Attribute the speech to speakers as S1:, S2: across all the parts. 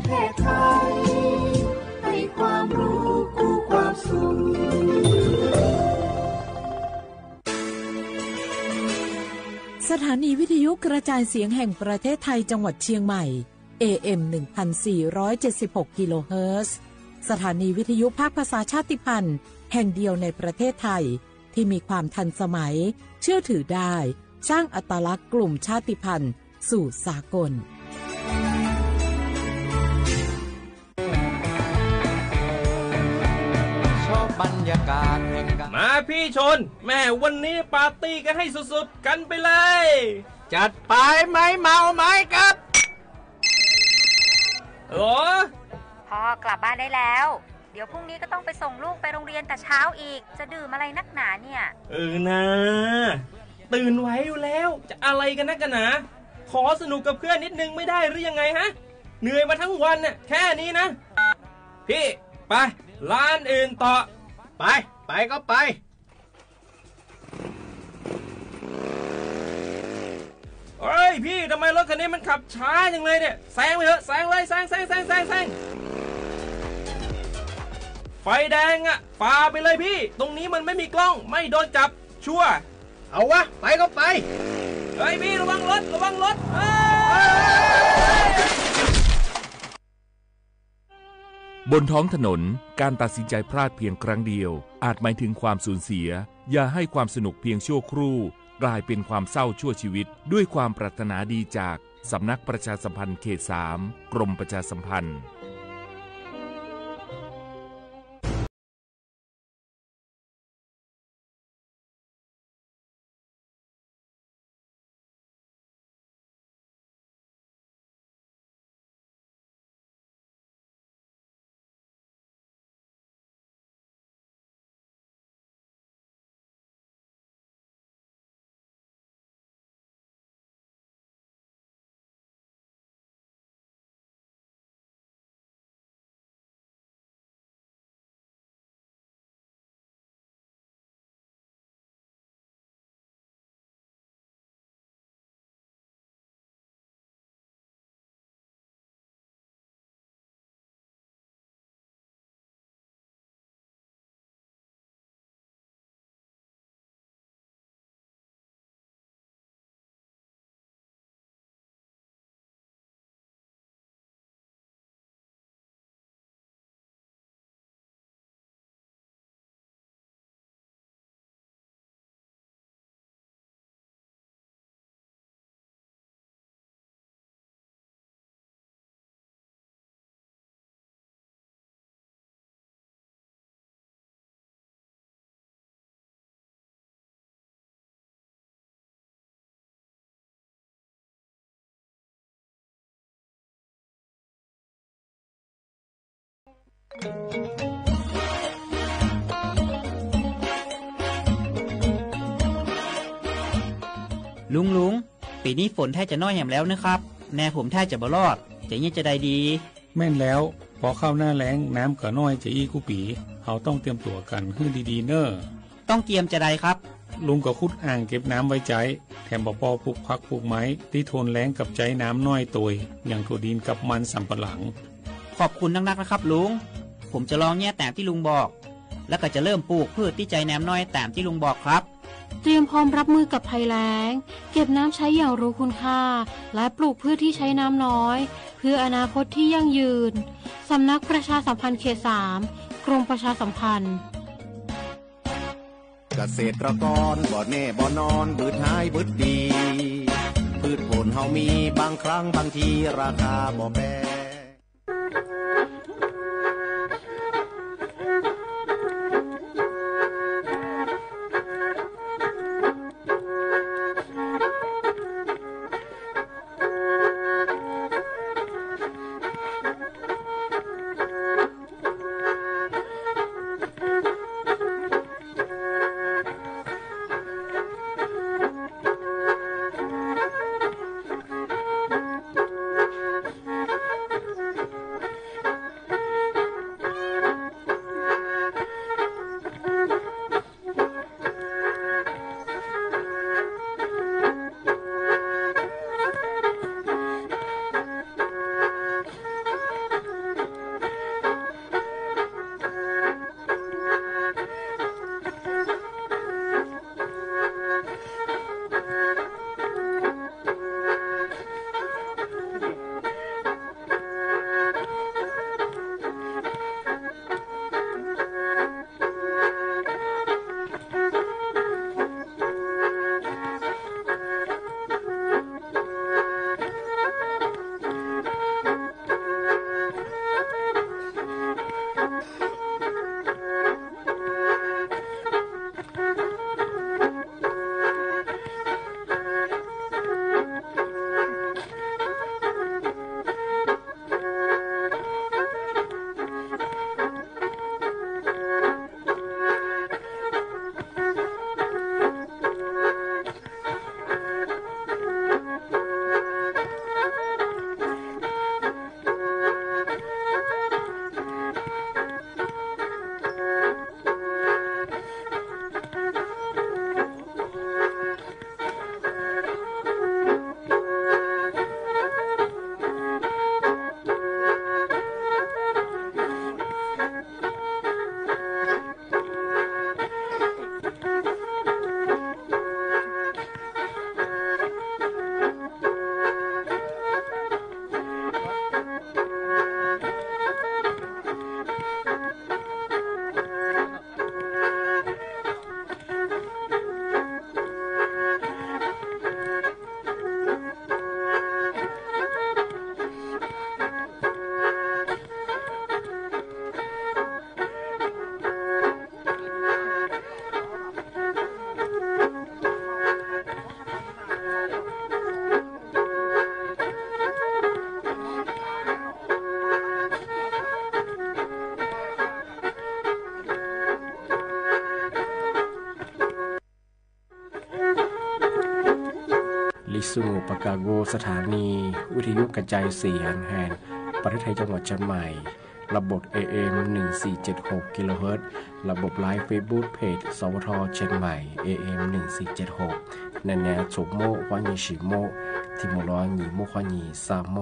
S1: เทศไทยให้ความรู้คู่ความสุข
S2: สถานีวิทยุกระจายเสียงแห่งประเทศไทยจังหวัดเชียงใหม่ AM 1476 กิโลเฮิรตซ์สถานีวิทยุภาคภาษาชาติพันธุ์แห่งเดียวในประเทศไทยที่มีความทันสมัยเชื่อถือได้สร้างอัตลักษณ์กลุ่มชาติพันธุ์สู่สากล
S3: บรรยากาศมาพี่ชนแม่วันนี้ปาร์ตี้กันให้สุดๆกันไปเลยจัดไปไหมเมาไหมครับโอ้
S4: พ่อกลับบ้านได้แล้วเดี๋ยวพรุ่งนี้ก็ต้องไปส่งลูกไปโรงเรียนแต่เช้าอีกจะดื่มอะไรนักหนาเนี่ย
S3: นะตื่นไว้อยู่แล้วจะอะไรกันนักกันหนาขอสนุกกับเพื่อนนิดนึงไม่ได้หรือยังไงฮะเหนื่อยมาทั้งวันเนี่ยแค่นี้นะพี่ไปร้านอื่นต่อไปก็ไปเฮ้ยพี่ทำไมรถคันนี้มันขับช้าจังเลยเนี่ยแซงไปเถอะแซงเลยแซงไฟแดงอ่ะฝ่าไปเลยพี่ตรงนี้มันไม่มีกล้องไม่โดนจับชัวร์เอาวะไปก็ไปเฮ้ยพี่ระวังรถ
S5: บนท้องถนนการตัดสินใจพลาดเพียงครั้งเดียวอาจหมายถึงความสูญเสียอย่าให้ความสนุกเพียงชั่วครู่กลายเป็นความเศร้าชั่วชีวิตด้วยความปรารถนาดีจากสำนักประชาสัมพันธ์เขต 3 กรมประชาสัมพันธ์
S6: ลุงปีนี้ฝนแทบจะน้อยแหมแล้วนะครับแน่ผมแทบจะบ่รอดจะยังจะได้ดี
S7: แม่นแล้วพอเข้าหน้าแล้งน้ำก็น้อยจะอีกูปีเขาต้องเตรียมตัวกันให้ดีๆเน้อ
S6: ต้องเตรียมจะได้ครับ
S7: ลุงก็ขุดอ่างเก็บน้ำไว้ใจแถมบ่พอปลูกผักปลูกไม้ที่ทนแล้งกับใจน้ำน้อยตัวอย่างถั่วดินกับมันสำปะหลัง
S6: ขอบคุณนักๆนะครับลุงผมจะลองแย่ตามที่ลุงบอกแล้วก็จะเริ่มปลูกพืชที่ใจน้ำน้อยตามที่ลุงบอกครับ
S8: เตรียมพร้อมรับมือกับภัยแล้งเก็บน้ำใช้อย่างรู้คุณค่าและปลูกพืชที่ใช้น้ำน้อยเพื่ออนาคตที่ยั่งยืนสำนักประชาสัมพันธ์เขต 3 กรมประชาสัมพันธ์
S9: เกษตรกรบ่แน่บ่นอนบืดหายบืดดีพืชผลเฮามีบางครั้งบางทีราคาบ่แพง
S10: สุปกาโกสถานีวิทยุกระจายเสียงแห่งประเทศไทยจังหวัดเชียงใหม่ระบบ AM 1476กิโลเฮิรตซ์ระบบไลฟ์เฟซบุ๊กเพจสวทเชียงใหม่ AM 1476แนวฉกโมกวานีฉีโมทิโมร้อยหนีโมควานีซามโม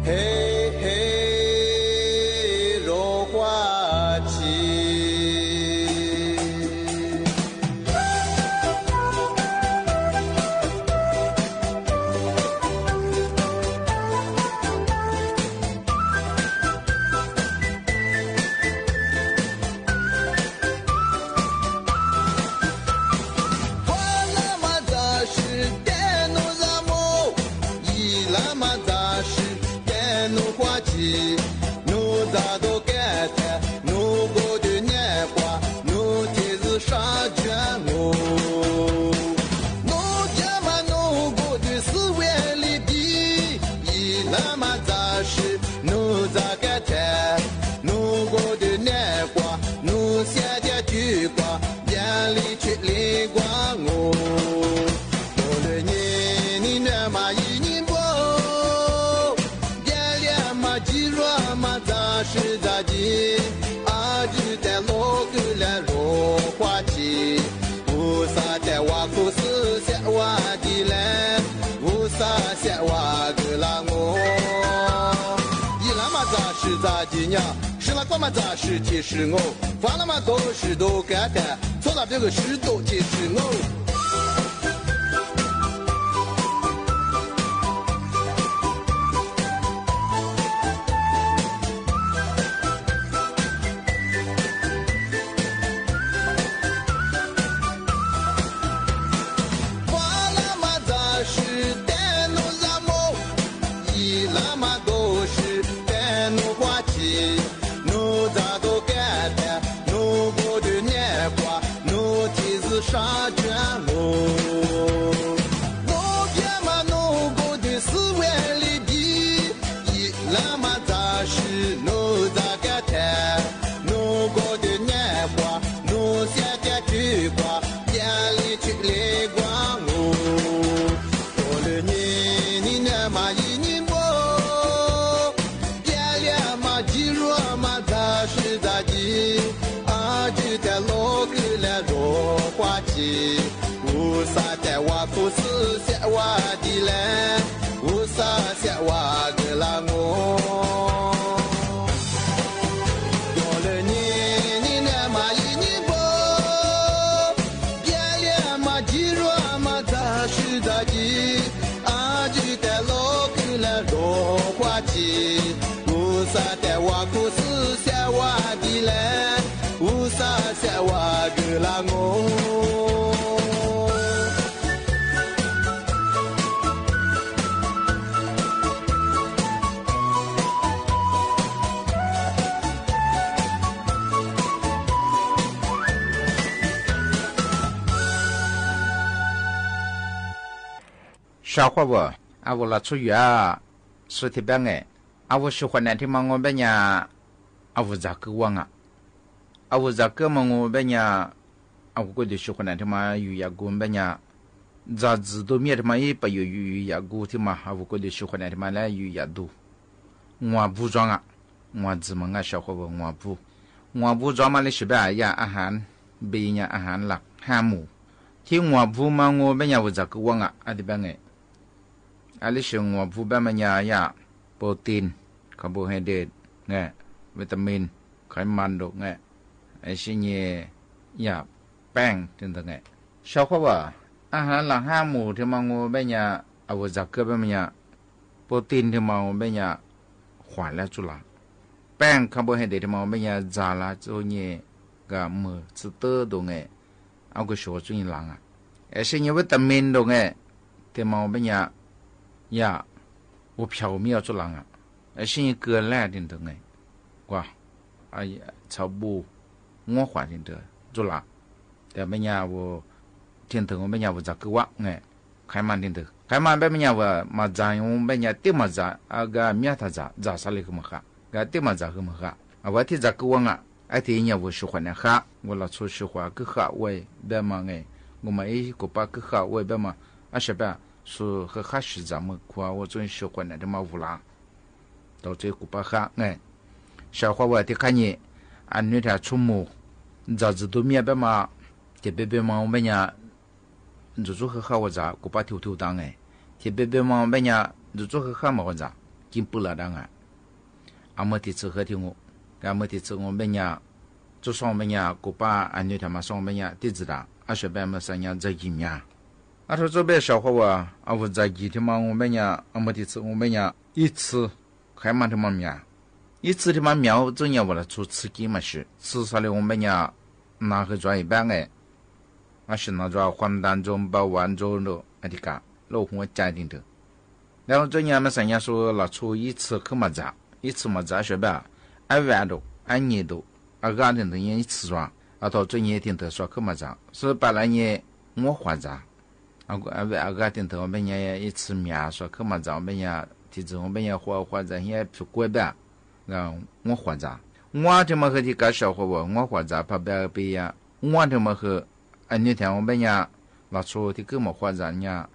S11: 嘿嘿，落花起。是那光嘛杂事提示我，犯了嘛多事多干的，错了这个事多提示我。
S12: 小伙不，我那出远实体班我喜欢那天嘛，我们家我咋个忘我咋个嘛，我们家我过去喜欢那天嘛，有呀个我们家咋子都面的嘛，也不有呀个的嘛，我过去喜欢那天嘛来有呀多，我不装我怎么小伙不我不装嘛，你是不呀อาหารเบียอาหารหลัก5หมู่ที่我不嘛，我们家我咋个忘的班ali semua bubannya ya protein, karbohidrat, vitamin, ไขมันดอกisinya ya แป้งtentunya. 小伙伴อาหารหลัก5หมู่ที่มางูแบบ我咋个แบบโปรตีนที่มาแบบ缓了出来แป้ง carbohydrate ที่มาแบบ炸了之后呢个么吃得动个小注意lang isinya vitamin ดอกที่มาแบบ呀，我缥缈做人是一个来的的哇，草布我换的做人，但没呀我天头我没呀我咋个哇开满的开满别没呀我马扎我没呀地马扎个面他扎啥哩个么哈，个地马扎个么哈，我提咋个哇提呀我喜欢的哈，我老出喜欢个哈喂别嘛我们个把个哈喂别嘛是别。是和哈是咱们夸我最喜欢的嘛乌拉，到这古巴哈小伙我的看你女的出门，咋子都面别嘛，这别嘛我们呀，就和哈我咋古巴头当这别嘛我们呀，就和哈嘛我咋，金不了当啊，阿么的吃喝听我，阿么的吃我们呀，就说我们呀，古巴安尼他妈说我们呀，地址的，阿学班么三呀在一面，阿说这边小伙啊，阿我在一天嘛，我们呀，阿么的吃我们呀，一次还蛮他妈面，一次他妈苗正要我来出吃鸡嘛是，吃啥的我们呀，拿去转一半哎，阿是拿着黄蛋中包完中的，阿的个老红家庭的。然后这年么三年说拿出一次去么子，一次么子学吧，按万多，按年多，阿个人的一次装，阿到这年听得说去么子，是把那年我花子，阿个听得我们也一次面说去么子，我们也提子我们也花子也不过吧，然我花子，我他妈和的个小伙我花子怕不呀，我他妈和那天我们也拿出的个么花子呢。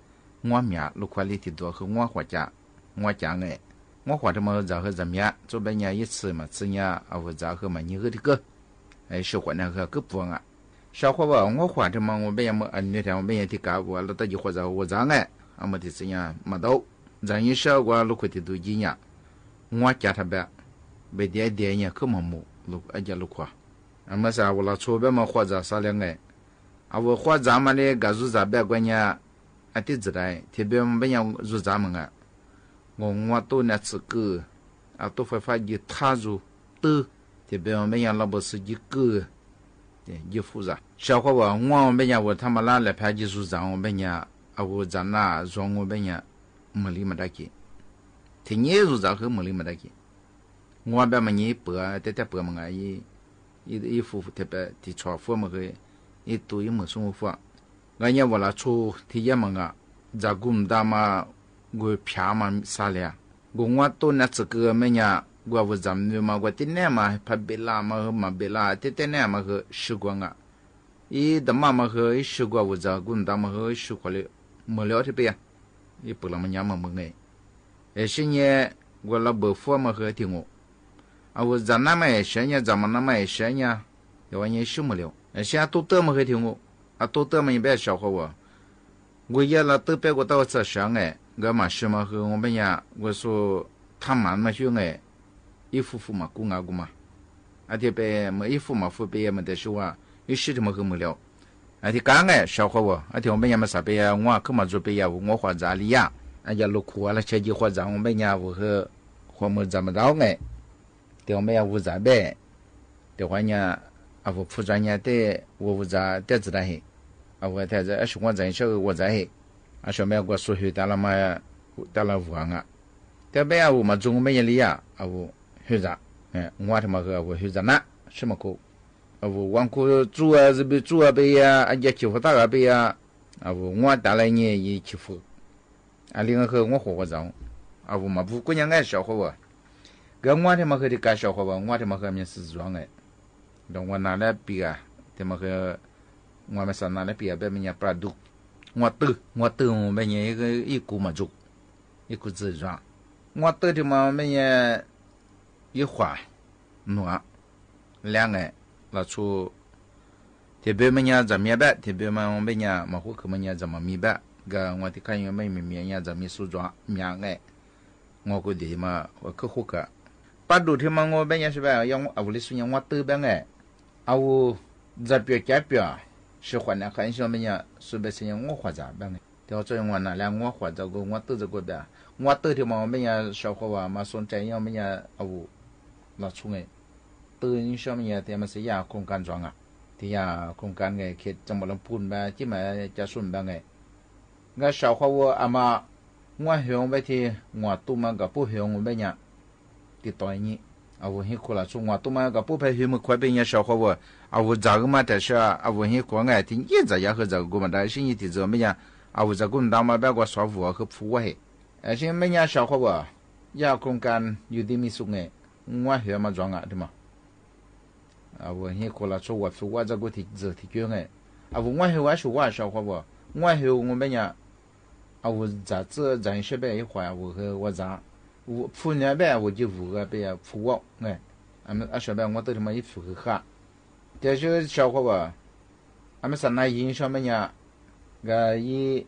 S12: 我面路块里的多和我花家，我讲哎，我花这么热和热面，这边呢一次嘛，吃呢啊我热和嘛，你和这个，哎小伙那个个不啊，小伙吧，我花这么我们也么那天我们也的干过，了到就或者我热哎，啊么的这样没到，人一小过路块的都一样，我家他呗，别点呢可么么路而且路块，啊么啥我老出边么或者啥两哎，啊我花咱们的个日子别关呢。啊，地址来，特别我们要入咱们啊，我都那次个啊，都会发现踏入的，特别我们要老不是一个，对，一复杂。小伙吧，我们要我他们拿来拍技术上，我们要啊，我在那让我们要没理没得去，听你入咱和没理没得去，我边么你白，在白么啊，一夫妇特别的炒饭么个，一多一么生活。俺也我来出体验嘛个，在古大嘛，我偏嘛啥了，我都那这个么呀，我咱们嘛，我今年嘛，怕别拉嘛嘛别拉，今年嘛个习惯啊，一的妈妈和习惯我在古大嘛和习惯了，没了这边，也不那么娘嘛么哎，而且呢，我老伯父嘛和听我，啊我在那么些呢，咱们那么些呢，要人什么了，而且都得么和听我。啊，多得么一百小伙我也了都别个到这上哎，我嘛是嘛和我们呀，我说他们嘛就哎，一夫妇嘛公啊公嘛，啊这边么一夫嘛夫别么的说啊，有时他们和没了，啊这刚哎小伙啊这我们呀么啥别我可嘛做别呀我花咋里呀，啊呀路苦啊了车就花咋我们呀我和花么怎么着哎，这我们呀我咋呗，这话呢啊我铺专业的我咋得知道嘿。啊，我在这是我在小我在，啊，小妹我说去到了嘛，到了武汉啊，这边啊我们中国也里啊，啊我学长，哎，我他妈个我学长那什么课，啊我往过做啊这边做啊呗呀，啊也欺负大个呗呀，啊我带来呢也欺负，啊另外和我和我长，啊我嘛不过年爱小伙吧，跟我他妈和的干小伙吧，我他妈和面是装哎，让我拿来比啊，他妈和。我们上那来别别人不读，我读我们一个一股嘛做，一股自装，我读的嘛我们也一花暖两个拿出，特别么人怎么办？特别嘛我们人嘛户口么人怎么明白？个我的看有没面人怎么梳妆面个，我估计嘛我去户口，不读的嘛我们人是吧？要我屋里说人我读边个，啊我这边改变。是换了很小么呀，随便是我花咋办的？到这我拿来我花这个，我都这个的，我都的嘛我们呀小伙娃嘛说这样么呀，哦，拿出来，都你小么呀，他们是呀空干装啊，他呀空干个，去怎么能搬吧？这么加顺办个，我小伙娃阿妈，我向外头我都嘛个不向我们呀，的多年。啊，我很苦了，从我都嘛个不配什么快别人小伙我，啊我这个嘛但是啊我很苦爱听也这样和这个嘛，但是你的怎么样？啊我这个大嘛别个说我和服我嘿，而且每年小伙我，也空干有点没送哎，我学嘛装啊对嘛？啊我很苦了，从我服我这个提卷哎，啊我学我说我小伙我，我学我每年，啊我这人学呗一会我和我咋？我铺那边我就五个边铺我哎，俺们小边我都他妈一铺个哈，这些小伙吧，俺们上那印象么呀，个一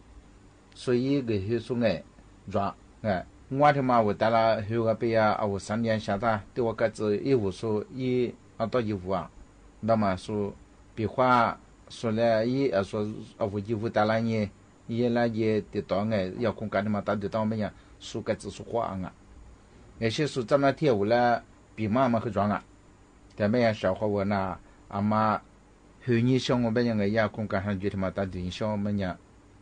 S12: 所以个学生哎抓哎，我他妈我带了后个辈啊，我3年下他对我个子义务说到义务啊，那么说比话说了说我义务带了你也来也得到哎，要公干的嘛，打得到没呀？说个子说话啊，那些说咱们铁务了，比妈妈去装啊，但没呀小伙我那阿妈后年像我们样个也公干上就他妈打对象们呀，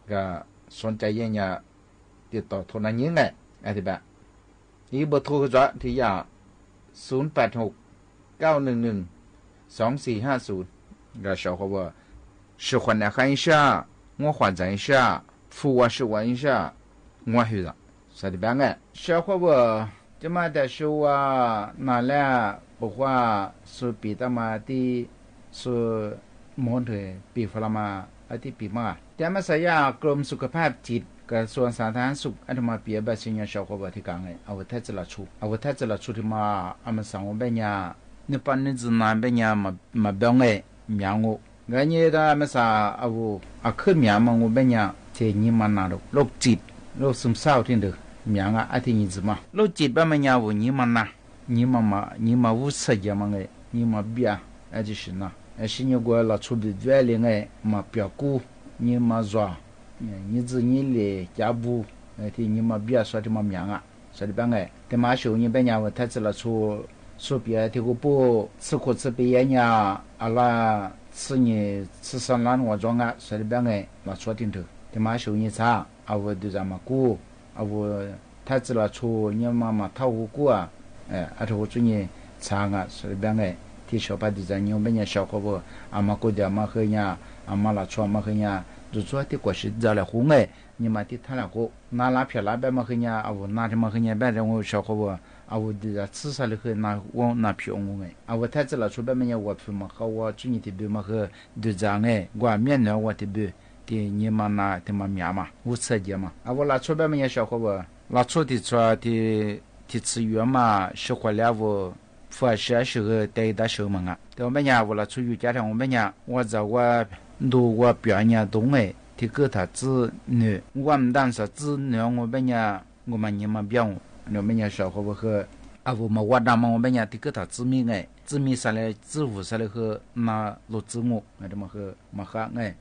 S12: 个双ใจเย็น呀，得到头那年哎，哎对吧？一不拖着ที่ยา086-911-2450个小伙伴喜欢来看一下，我换证一下，付我10万一下，我去了，啥的办哎？小伙伴这么的说啊，那了不话是比他妈的是蒙的比弗拉嘛，啊的比嘛，แต่มาสยากรมสุขภาพจิตกระทรวงสาธารณสุขอันมาเปียบสิญญาชาวบ้านที่กลางเอาแท้จะละชุเอาแท้จะละชุที่มาอามาสังเบญญาในปันนิจนาเบญญามาเบงเอมียงงูเงี้ยได้มาสาเอาขึ้นมียมังเบญญาเทนิมันนาโรคจิตโรคซึมเศร้าที่เดือมียงอ่ะที่นิจมาโรคจิตบ้านเบญญาวุนิมันนานิมาวุฒิยามังเอนิมาเบียไอ้ที่สินะไอ้สิ่งที่ละชุบิดเวลิงเอมาเปียกู你嘛做，你自你的家务，ที่你嘛别说的嘛名啊，说的办哎，แต่嘛时候你别人我他知了出别ที่กู不吃苦吃别人呀，阿拉吃你吃上烂我装啊，说的办哎，嘛说定头，แต่嘛时候你查，啊我就这么过，啊我他知了出你嘛套我过啊，啊头我做你查啊，说的办哎，ที่小白的在你别人小伙伴，阿嘛过的嘛喝呀。阿妈拉出嘛去呀，就说的过是在了红哎，你嘛的他了过，拿拉票那边嘛去呀，啊我拿的嘛去呀，别人我小伙伴，啊我的吃啥的去拿我拿票我哎，啊我太子了出边么呀我票嘛和我注意的别嘛和就这样哎，我面呢我的别的你嘛拿的嘛面嘛，我吃的嘛，啊我拉出边么呀小伙伴，拉出的出的吃药嘛，是回来我。发现是个带的手门啊，但我们家为了出于家庭，我们家我在我读我表演东哎，ที่เกิด子女，我们当时子女我们家我们你们表，我们家小伙伴和啊我们我们我们家ที่เกิด子民哎，子民上来子务上来和那录字幕，那么和嘛哈哎。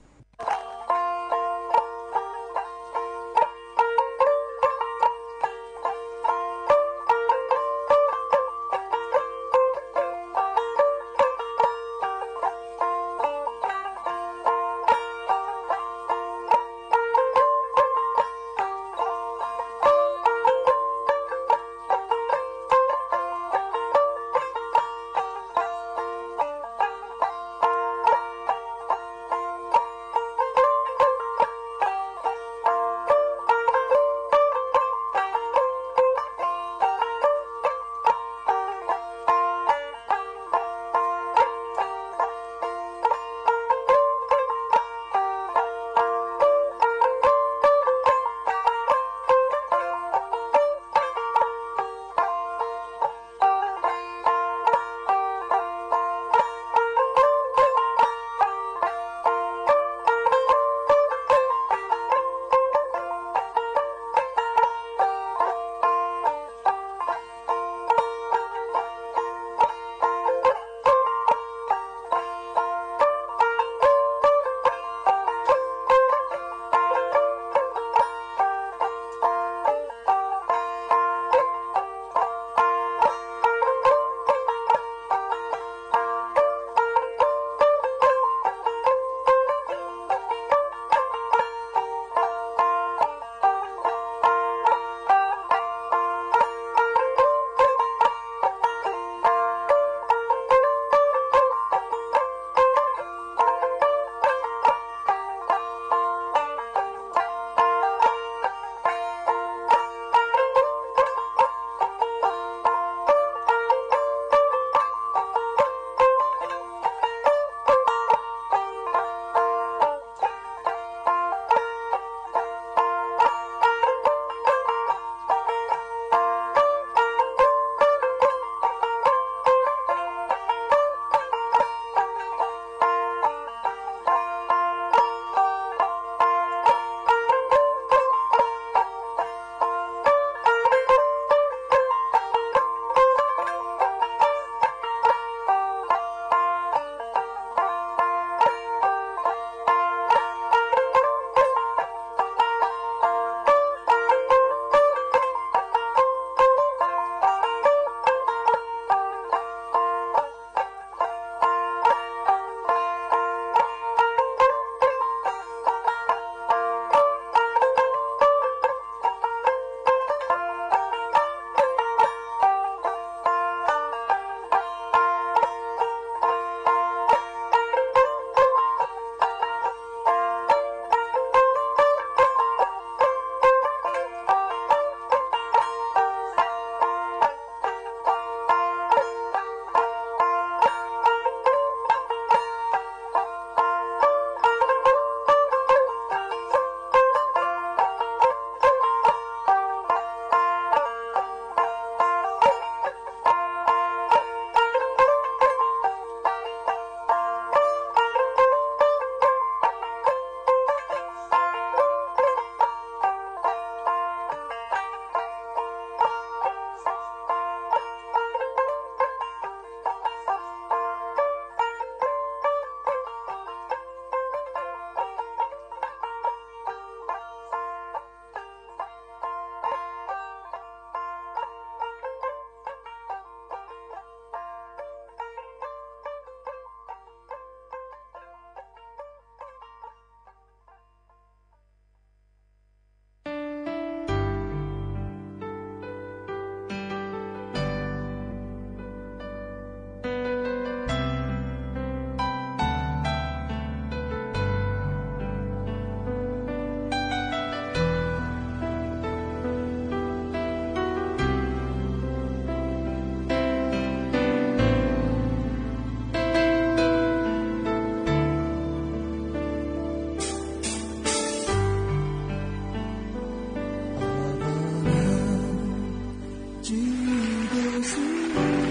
S13: 我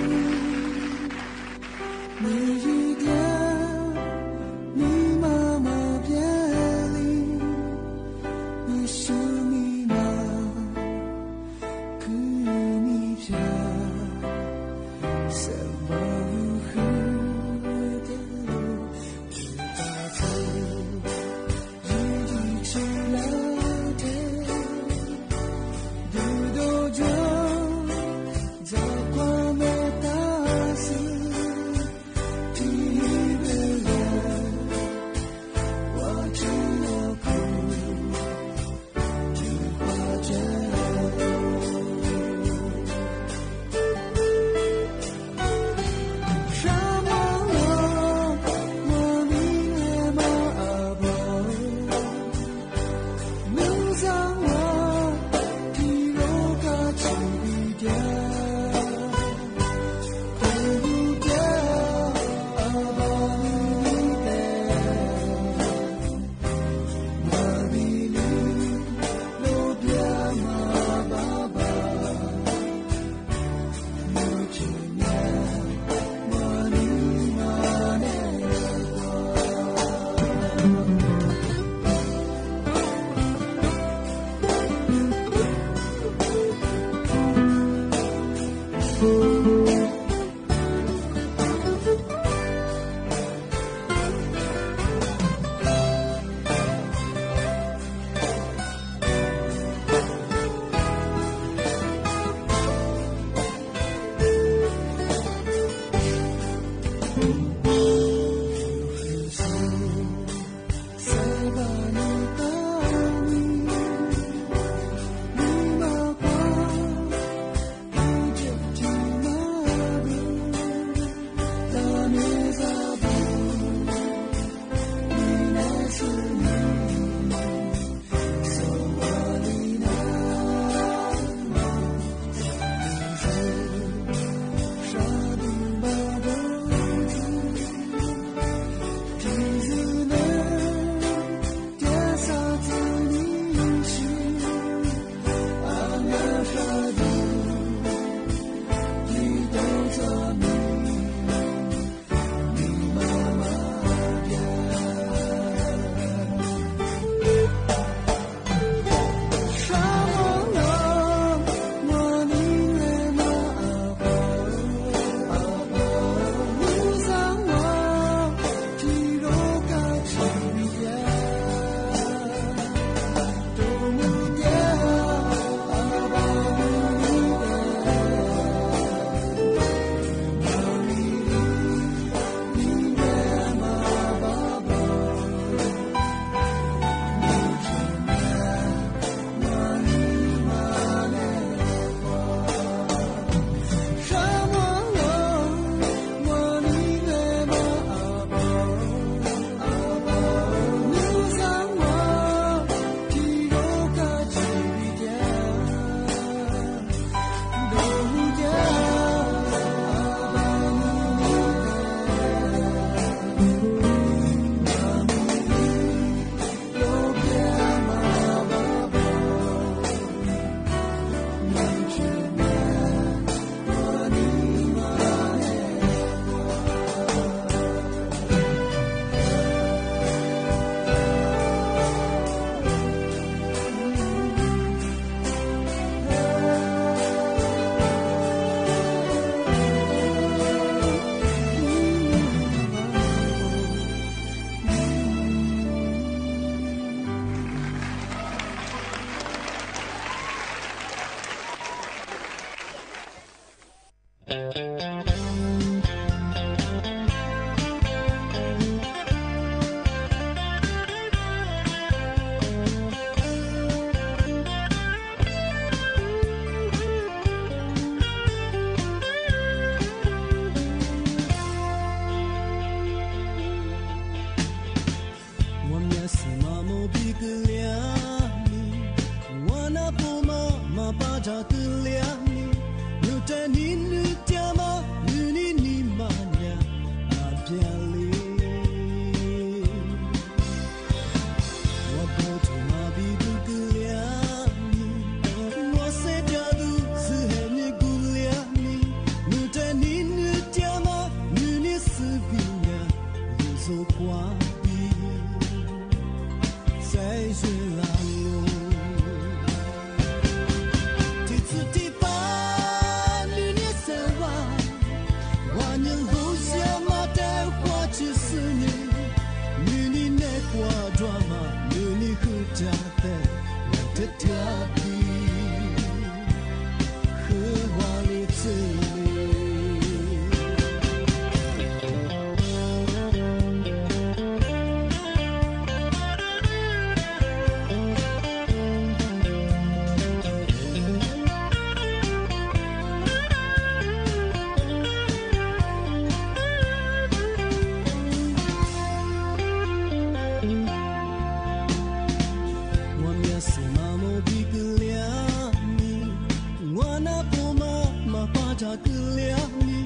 S1: 格了你，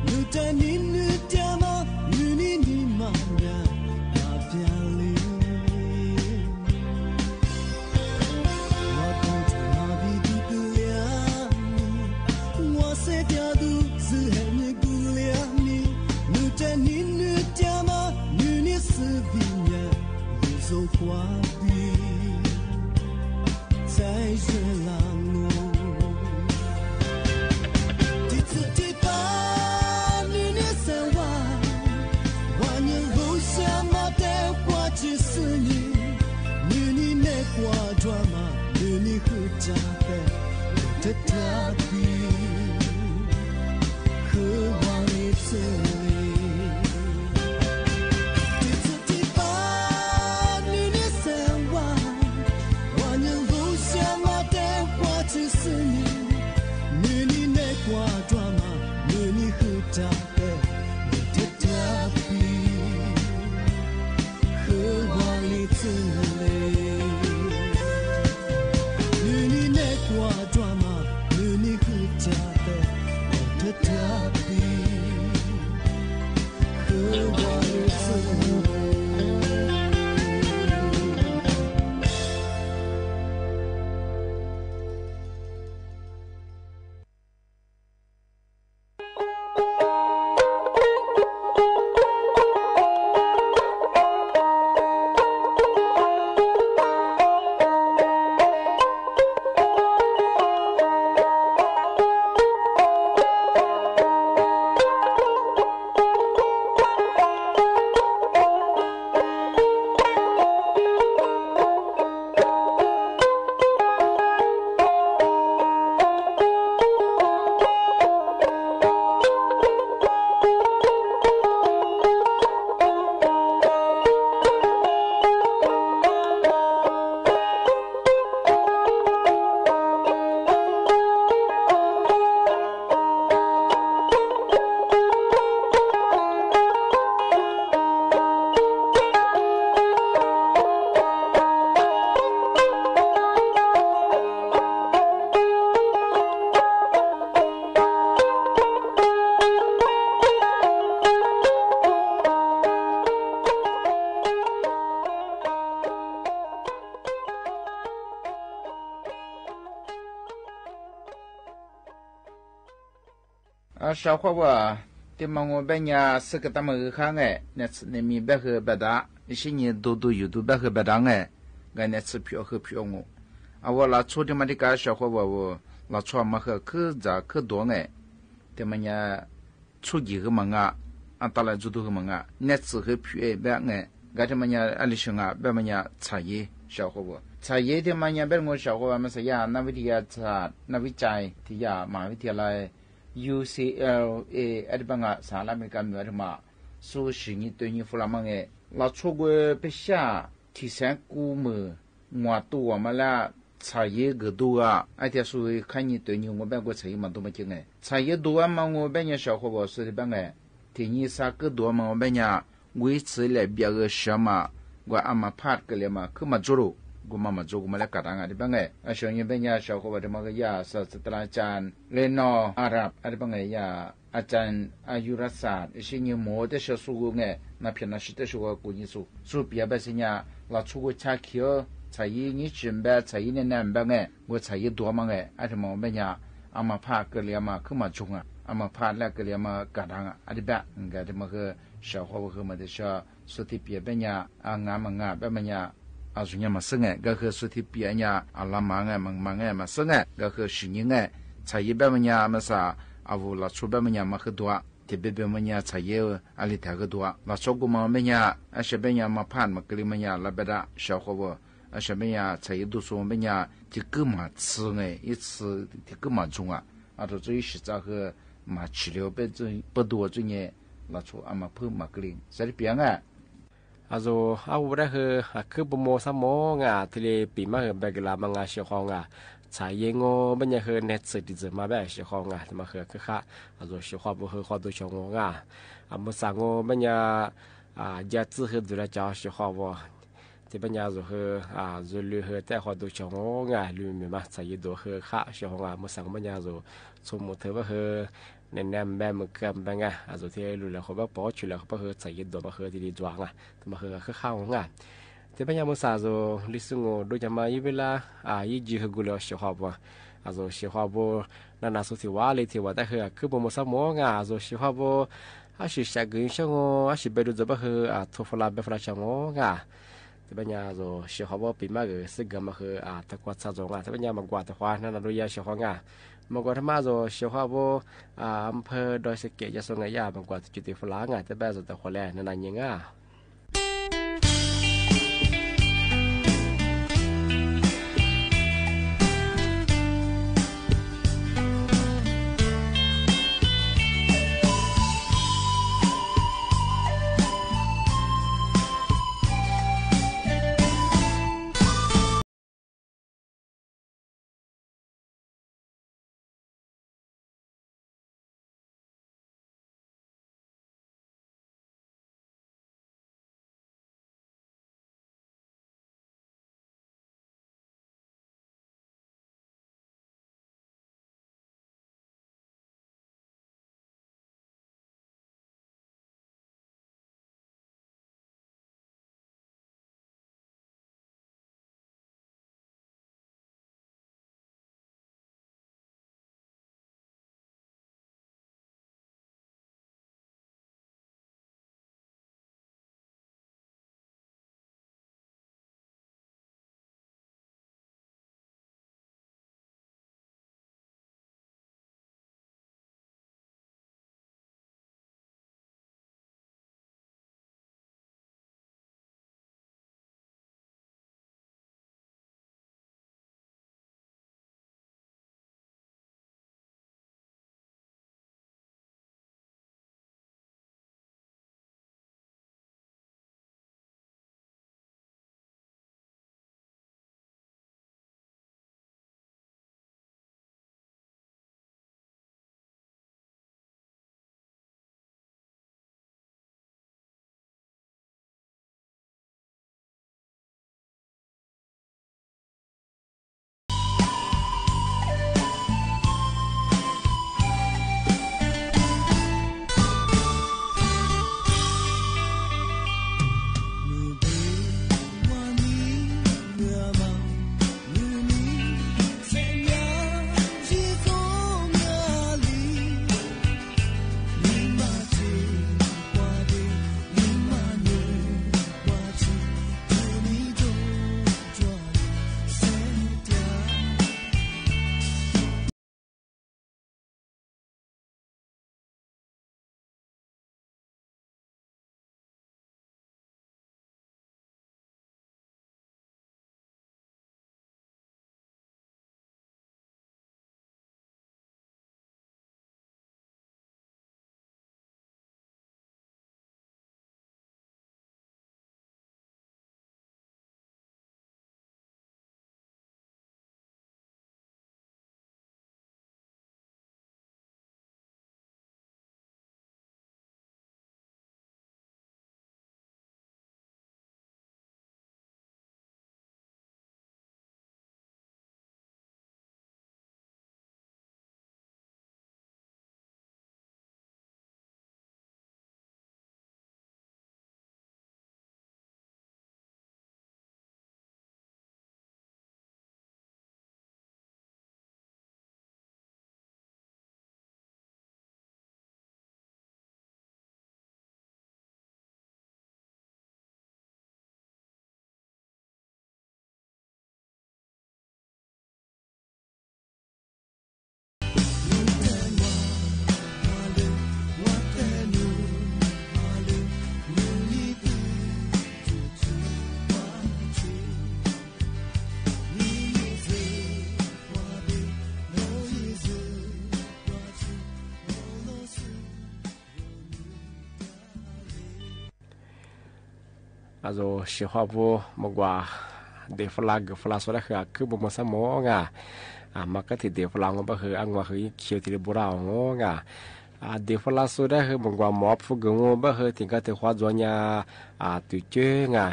S1: 你在你你家吗？你妈呀，那边里，我公主那边都格了你，我谁家都是很你格了你，你在你你家吗？你是边呀，你走花边，在热浪我。加倍的特别，渴望你这里。第次第八，你的三万，万年后想我的话就是你，你那挂抓嘛，你和加倍的特别，渴望你这里。我抓嘛，你和家的我的特别，和我的自
S12: 小伙伴，对嘛我别伢是个他们看哎，那次那米别和别打，一些人都有都别和别打哎，俺那次票和票我，我拉出的嘛的个小伙伴我拉出嘛和可咋可多哎，对嘛伢出几个嘛打来就多个嘛那次和票哎别哎，俺这嘛伢阿里兄啊，别嘛伢茶叶小伙伴。茶叶的嘛伢别我小伙伴们说呀，那位的呀茶，那位斋的呀，马位的来。UCLA 阿里邦啊，啥拉没干么的嘛？说是你对你弗拉芒诶，那错过别下提升估么？我多我们啦，茶叶个多啊！而且说看你对你我别个茶叶嘛多么精诶，茶叶多啊嘛我别人小伙伴说的别个，提你啥个多嘛我别人维持来别个什么，我阿妈怕个了嘛，可嘛做咯。กูมาจูกูมาแล้วกัดงานที่เป็นไงช่วงนี้เป็นยาชาวเขาบอกจะมาก็ยาศาสตราจารย์เลนออาหรับอะไรเป็นไงยาอาจารย์อายุรศาสตร์สิ่งนี้หมดแต่ชาวสูงไงนับเป็นนักศึกษาสูงกูยิ่งสูเปียแบบสิ่งนี้เราชูกูชาเขียวใช้ยี่จุ่มแบบใช้ยี่เนี่ยแบบไงกูใช้ยี่ตัวมั้งไงอะไรมองเป็นยาอามาพาเกลียมาขึ้นมาจุงอ่ะอามาพาแล้วเกลียมากัดงานอะไรแบบงั้นที่มันก็ชาวเขาบอกมาเดี๋ยวสุดที่เปียเป็นยางานแบบมันยาอาจุเนี่ยมาซึ่งก็คือสุดที่เปียเนี่ยอาลามังมังมาซึ่งก็คือสิ่งนี้ใช้แบบมันเนี่ยมาซาอาวุธชุบแบบมันเนี่ยมาคือตัวที่แบบมันเนี่ยใช้อะไรแต่คือตัวเราชกุมามันเนี่ยอาเชเป็นเนี่ยมาผ่านมากลีมันเนี่ยละเบดาชาวเขาบอกอาเชเป็นเนี่ยใช้ดูส่วนมันเนี่ยที่ก็มาซื้อ一次ที่ก็มา中啊啊这最实在คือมา治疗被这不多这呢เราชอามาเพิ่มมากลีใช่เปียง
S10: อาได้คือปโมสมองที่เลยปีมาเบกลามังเชียของชายงอบัญญัติเน็ตสื่อดิจิมาแบบเชียของที่มาคือค่ะเชียของบุคคลตัวชงมุสังบัญญัติยัดซื้อดูแลจ้าเชียของที่บัญญัติจะลือแต่คนตัวชงลืมมาชายดูค่ะเชียของมุสังบัญญัติสมมติว่า nên em bé một cầm bằng rồi thì lùi là họ bắt bỏ chuyện là họ bắt hơi chạy cái đồ bắt hơi thì đi doang thì mà hơi khao không thì bây giờ một sao rồi lịch sử ngô đôi chăm mà như là ý gì hơi gula sẽ học rồi sẽ họcนั่นสุดที่ว่าเลยที่ว่าแต่คือบ่สมองrồi sẽ học chỉ sẽ gửi cho ngô chỉ bây giờ bắt hơi thu phá lại bắt cho ngô thì bây giờ rồi sẽ học bị mà cái sự gamma hơi ta quát sao rồi thì bây giờ mà quát thì khoaนั่นđôi giờ sẽ học mà quát mà rồi sẽ họcอำเภอดอยสะเก็ดจะส่งไงมาquátจุดที่ฝรั่งแต่แบบจะขอแลนั่นยังrồi sẽ học một quả đểฝรั่งฝรั่งสุดท้ายคือบ่สมองmà cái thì đểฝรั่งก็คืออังว่าคือเขียวที่บ่เรางđểฝรั่งสุดท้ายคือบ่ว่าหมอฝึกงบ่คือถึงก็ถึงว่าจวนตุเจ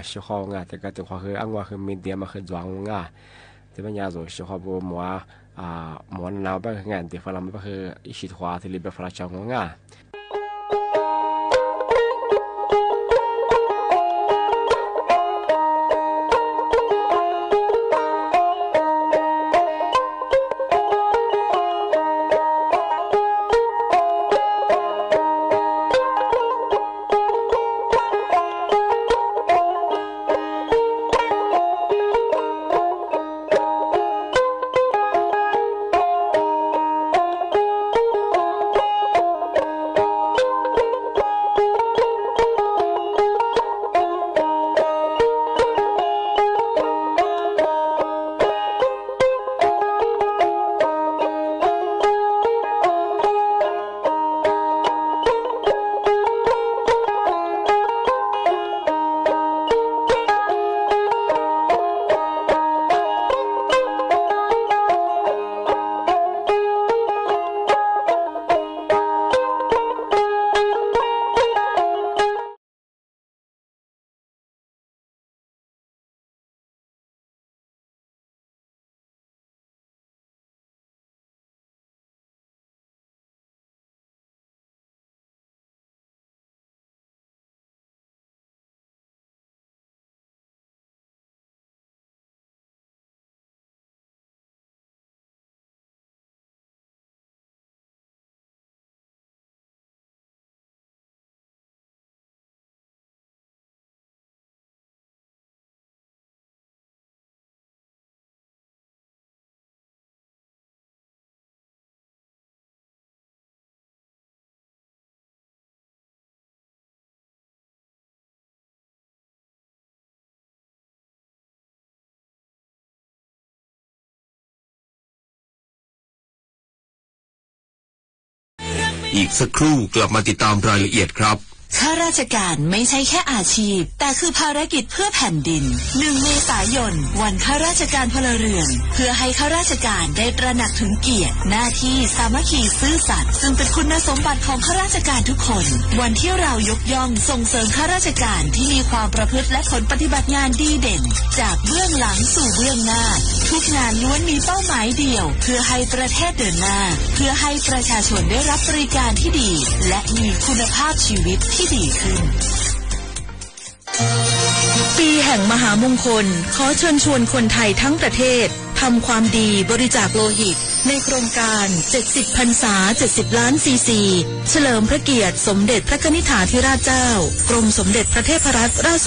S10: สิเขาถึงก็ถึงว่าคืออังว่าคือมีเดียมาคือจวงแต่บางอย่างrồiสิเขาบ่หมอ หมอนนาวแบบงานที่ฝรั่งแบบคืออิชิทวาที่ลิเบฟราชงงา
S13: อีกสักครู่กลับมาติดตามรายละเอียดครับ
S14: ข้าราชการไม่ใช่แค่อาชีพแต่คือภารกิจเพื่อแผ่นดิน1 เมษายนวันข้าราชการพลเรือนเพื่อให้ข้าราชการได้ตระหนักถึงเกียรติหน้าที่สามัคคีซื่อสัตย์ซึ่งเป็นคุณสมบัติของข้าราชการทุกคนวันที่เรายกย่องส่งเสริมข้าราชการที่มีความประพฤติและผลปฏิบัติงานดีเด่นจากเบื้องหลังสู่เบื้องหน้าทุกงานล้วนมีเป้าหมายเดียวเพื่อให้ประเทศเดินหน้าเพื่อให้ประชาชนได้รับบริการที่ดีและมีคุณภาพชีวิตที่ดีขึ้นปีแห่งมหามงคลขอเชิญชวนคนไทยทั้งประเทศทำความดีบริจาคโลหิตในโครงการ70พรรษา70ล้านซีซีเฉลิมพระเกียรติสมเด็จพระนิธิถาธิราชเจ้ากรมสมเด็จพระเทพรัตนราช